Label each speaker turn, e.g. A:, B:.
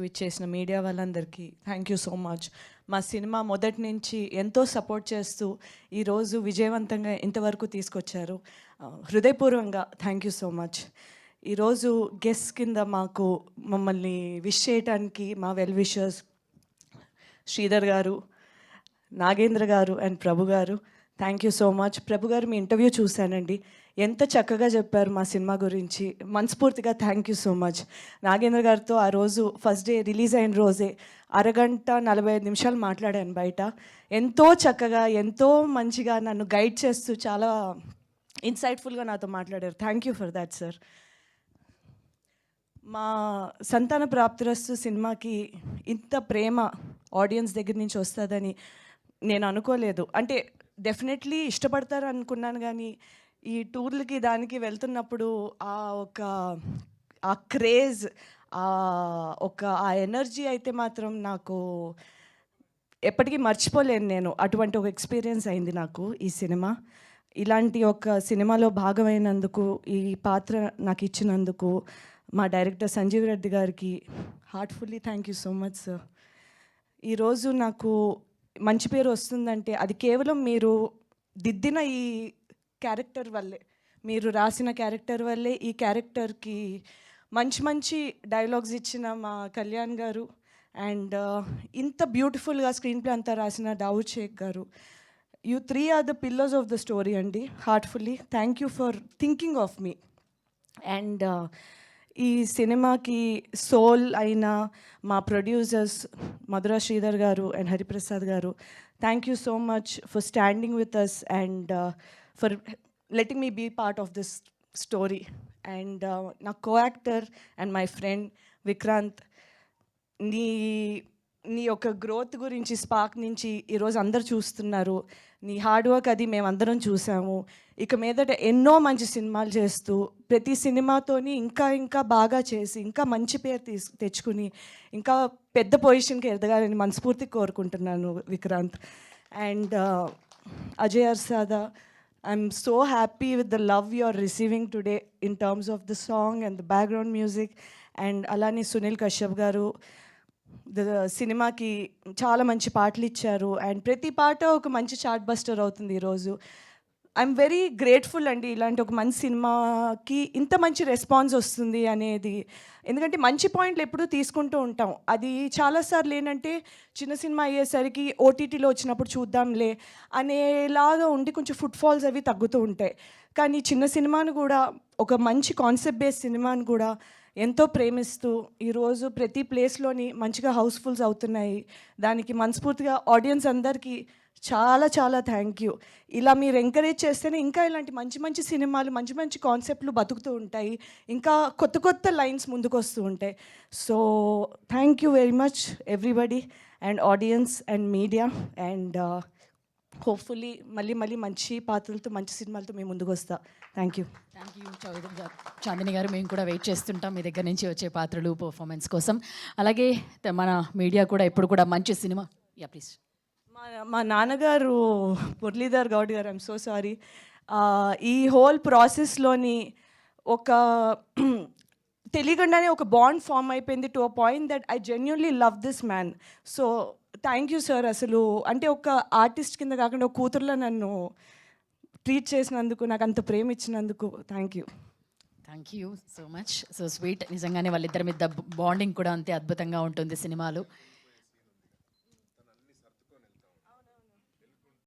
A: ఇచ్చేసిన మీడియా వాళ్ళందరికీ thank you so much. మా సినిమా మొదటి నుంచి ఎంతో సపోర్ట్ చేస్తూ ఈరోజు విజయవంతంగా ఇంతవరకు తీసుకొచ్చారు. హృదయపూర్వకంగా థ్యాంక్ యూ సో మచ్. ఈరోజు గెస్ట్ కింద మమ్మల్ని విష్ చేయడానికి మా వెల్ విషర్స్ శ్రీధర్ గారు, నాగేంద్ర గారు అండ్ ప్రభు గారు, థ్యాంక్ యూ సో మచ్. ప్రభు గారు మీ ఇంటర్వ్యూ చూశానండి, ఎంత చక్కగా చెప్పారు మా సినిమా గురించి. మనస్ఫూర్తిగా thank you so much. Nagendra గారితో ఆ రోజు ఫస్ట్ డే రిలీజ్ అయిన రోజే 1:45 మాట్లాడాను బయట. ఎంతో చక్కగా, ఎంతో మంచిగా నన్ను గైడ్ చేస్తూ చాలా ఇన్సైట్ఫుల్గా నాతో మాట్లాడారు. Thank you for that sir. మా సంతాన ప్రాప్తిరస్తు సినిమాకి ఇంత ప్రేమ ఆడియన్స్ దగ్గర నుంచి వస్తుందని నేను అనుకోలేదు. అంటే డెఫినెట్లీ ఇష్టపడతారు అనుకున్నాను, కానీ ఈ టూర్లకి దానికి వెళ్తున్నప్పుడు ఆ క్రేజ్, ఆ ఎనర్జీ అయితే మాత్రం నాకు ఎప్పటికీ మర్చిపోలేను. నేను అటువంటి ఒక ఎక్స్పీరియన్స్ అయింది నాకు ఈ సినిమా. ఇలాంటి ఒక సినిమాలో భాగమైనందుకు, ఈ పాత్ర నాకు ఇచ్చినందుకు మా డైరెక్టర్ సంజీవ్ రెడ్డి గారికి heartfully thank you so much sir. ఈరోజు నాకు మంచి పేరు వస్తుందంటే అది కేవలం మీరు దిద్దిన ఈ క్యారెక్టర్ వల్లే, మీరు రాసిన క్యారెక్టర్ వల్లే. ఈ క్యారెక్టర్కి మంచి మంచి డైలాగ్స్ ఇచ్చిన మా కళ్యాణ్ గారు అండ్ ఇంత బ్యూటిఫుల్గా స్క్రీన్ ప్లే అంతా రాసిన Dawood Sheikh garu, you 3 are the pillars of the story అండి. Heartfully thank you for thinking of me. And ఈ సినిమాకి సోల్ అయిన మా ప్రొడ్యూసర్స్ మధురా శ్రీధర్ గారు అండ్ హరిప్రసాద్ గారు, thank you so much for standing with us and for letting me be part of this story. And నా co actor and my friend Vikrant, నీ యొక్క growth గురించి, స్పార్క్ నుంచి ఈరోజు అందరు చూస్తున్నారు. నీ హార్డ్ వర్క్ అది మేమందరం చూసాము. ఇక మీదట ఎన్నో మంచి సినిమాలు చేస్తూ ప్రతి సినిమాతోని ఇంకా ఇంకా బాగా చేసి ఇంకా మంచి పేరు తెచ్చుకుని ఇంకా పెద్ద పొజిషన్కి ఎదగాలని మనస్ఫూర్తిగా కోరుకుంటున్నాను Vikrant. And Ajay Arasada, I'm so happy with the love you are receiving today in terms of the song and the background music. And అలానే సునీల్ కశ్యప్ గారు సినిమాకి చాలా మంచి పాటలు ఇచ్చారు అండ్ ప్రతి పాట ఒక మంచి చార్ట్ బస్టర్ అవుతుంది ఈరోజు. ఐఎమ్ వెరీ గ్రేట్ఫుల్ అండి ఇలాంటి ఒక మంచి సినిమాకి ఇంత మంచి రెస్పాన్స్ వస్తుంది అనేది. ఎందుకంటే మంచి పాయింట్లు ఎప్పుడూ తీసుకుంటూ ఉంటాం, అది చాలాసార్లు ఏంటంటే చిన్న సినిమా అయ్యేసరికి ఓటీటీలో వచ్చినప్పుడు చూద్దాంలే అనేలాగా ఉండి కొంచెం ఫుట్ఫాల్స్ అవి తగ్గుతూ ఉంటాయి. కానీ చిన్న సినిమాను కూడా, ఒక మంచి కాన్సెప్ట్ బేస్డ్ సినిమాను కూడా ఎంతో ప్రేమిస్తూ ఈరోజు ప్రతి ప్లేస్లోని మంచిగా హౌస్ఫుల్స్ అవుతున్నాయి. దానికి మనస్ఫూర్తిగా ఆడియన్స్ అందరికీ చాలా చాలా థ్యాంక్ యూ. ఇలా మీరు ఎంకరేజ్ చేస్తేనే ఇంకా ఇలాంటి మంచి మంచి సినిమాలు, మంచి మంచి కాన్సెప్ట్లు బతుకుతూ ఉంటాయి, ఇంకా కొత్త కొత్త లైన్స్ ముందుకు వస్తూ ఉంటాయి. So thank you very much everybody and audience and media. And hopefully మళ్ళీ మళ్ళీ మంచి పాత్రలతో, మంచి సినిమాలతో మేము ముందుకు వస్తా. Thank you.
B: Thank you Chandini గారు. మేము కూడా వెయిట్ చేస్తుంటాం మీ దగ్గర నుంచి వచ్చే పాత్రలు, పర్ఫార్మెన్స్ కోసం. అలాగే మన మీడియా కూడా ఎప్పుడు కూడా మంచి సినిమా. Yeah please.
A: మా నాన్నగారు మురళీధర్ గౌడ్ గారు, ఐఎమ్ సో సారీ, ఈ హోల్ ప్రాసెస్లోని ఒక తెలియకుండానే ఒక బాండ్ ఫామ్ అయిపోయింది to a point that I genuinely love this man. So thank you sir. అసలు అంటే ఒక ఆర్టిస్ట్ కింద కాకుండా ఒక కూతురులో నన్ను ట్రీట్ చేసినందుకు, నాకు అంత ప్రేమ ఇచ్చినందుకు thank you.
B: Thank you so much. So sweet. నిజంగానే వాళ్ళిద్దరి మీద బాండింగ్ కూడా అంతే అద్భుతంగా ఉంటుంది సినిమాలు.